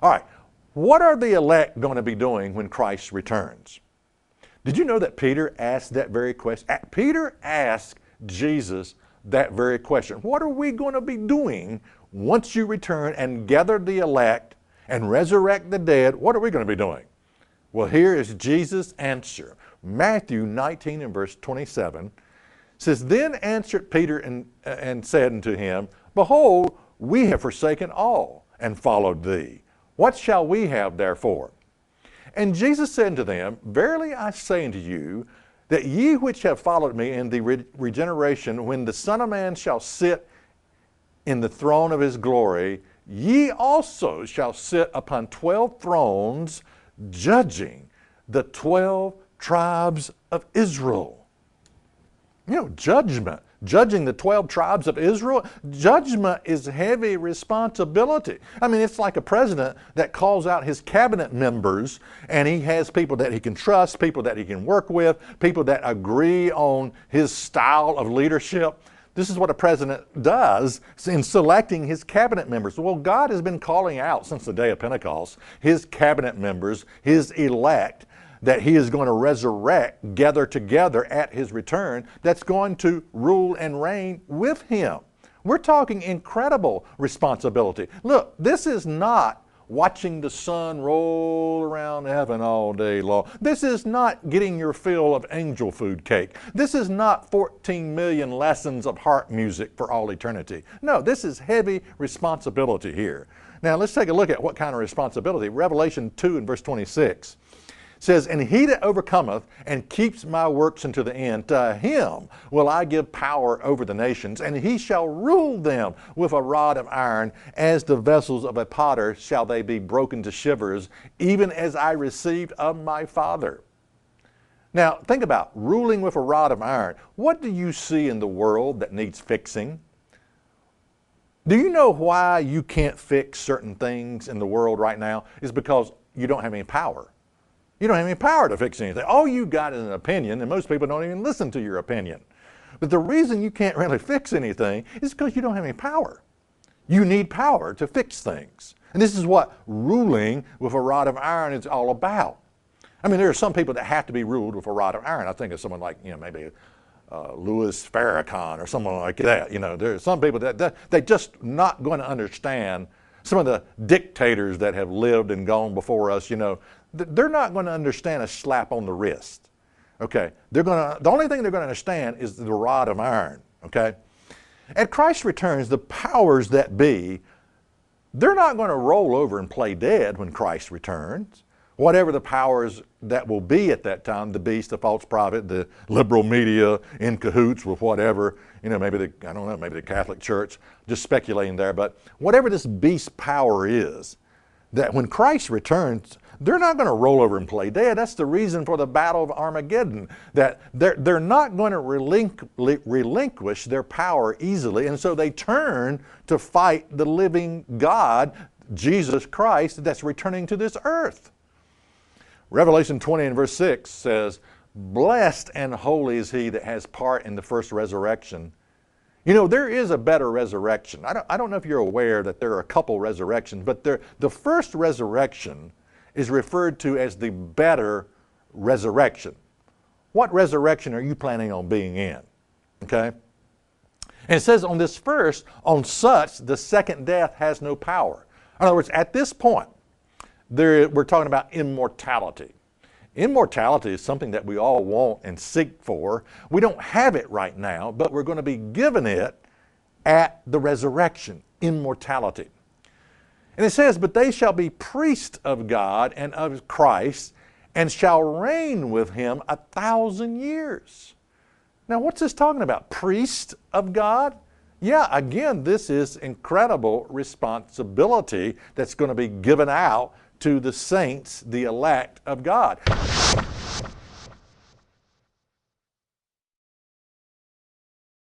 All right, what are the elect going to be doing when Christ returns? Did you know that Peter asked that very question? Peter asked Jesus that very question. What are we going to be doing once you return and gather the elect and resurrect the dead? What are we going to be doing? Well, here is Jesus' answer. Matthew 19 and verse 27 says, Then answered Peter and said unto him, Behold, we have forsaken all and followed thee. What shall we have therefore? And Jesus said unto them, Verily I say unto you, that ye which have followed me in the regeneration, when the Son of Man shall sit in the throne of his glory, ye also shall sit upon 12 thrones, judging the 12 tribes of Israel. You know, judging the 12 tribes of Israel, judgment is heavy responsibility. I mean, it's like a president that calls out his cabinet members, and he has people that he can trust, people that he can work with, people that agree on his style of leadership. This is what a president does in selecting his cabinet members. Well, God has been calling out since the day of Pentecost his cabinet members, his elect, that he is going to resurrect, gather together at his return, that's going to rule and reign with him. We're talking incredible responsibility. Look, this is not watching the sun roll around heaven all day long. This is not getting your fill of angel food cake. This is not 14 million lessons of harp music for all eternity. No, this is heavy responsibility here. Now let's take a look at what kind of responsibility. Revelation 2 and verse 26 says, And he that overcometh and keeps my works unto the end, to him will I give power over the nations, and he shall rule them with a rod of iron, as the vessels of a potter shall they be broken to shivers, even as I received of my Father. Now, think about ruling with a rod of iron. What do you see in the world that needs fixing? Do you know why you can't fix certain things in the world right now? It's because you don't have any power. You don't have any power to fix anything. All you got is an opinion, and most people don't even listen to your opinion. But the reason you can't really fix anything is because you don't have any power. You need power to fix things. And this is what ruling with a rod of iron is all about. I mean, there are some people that have to be ruled with a rod of iron. I think of someone like, maybe Louis Farrakhan or someone like that. There are some people that they're just not going to understand. Some of the dictators that have lived and gone before us, they're not going to understand a slap on the wrist. Okay? The only thing they're going to understand is the rod of iron. Okay? At Christ's returns, the powers that be, they're not going to roll over and play dead when Christ returns. Whatever the powers that will be at that time, the beast, the false prophet, the liberal media in cahoots with whatever, maybe the Catholic Church, just speculating there, but whatever this beast power is, that when Christ returns, they're not going to roll over and play dead. That's the reason for the battle of Armageddon, that they're not going to relinquish their power easily, and so they turn to fight the living God, Jesus Christ, that's returning to this earth. Revelation 20 and verse 6 says, Blessed and holy is he that has part in the first resurrection. There is a better resurrection. I don't know if you're aware that there are a couple resurrections, but the first resurrection is referred to as the better resurrection. What resurrection are you planning on being in? Okay? And it says on this first, on such the second death has no power. In other words, at this point, we're talking about immortality. Immortality is something that we all want and seek for. We don't have it right now, but we're going to be given it at the resurrection, immortality. And it says, But they shall be priests of God and of Christ, and shall reign with him 1,000 years. Now, what's this talking about? Priest of God? Yeah, again, this is incredible responsibility that's going to be given out to the saints, the elect of God.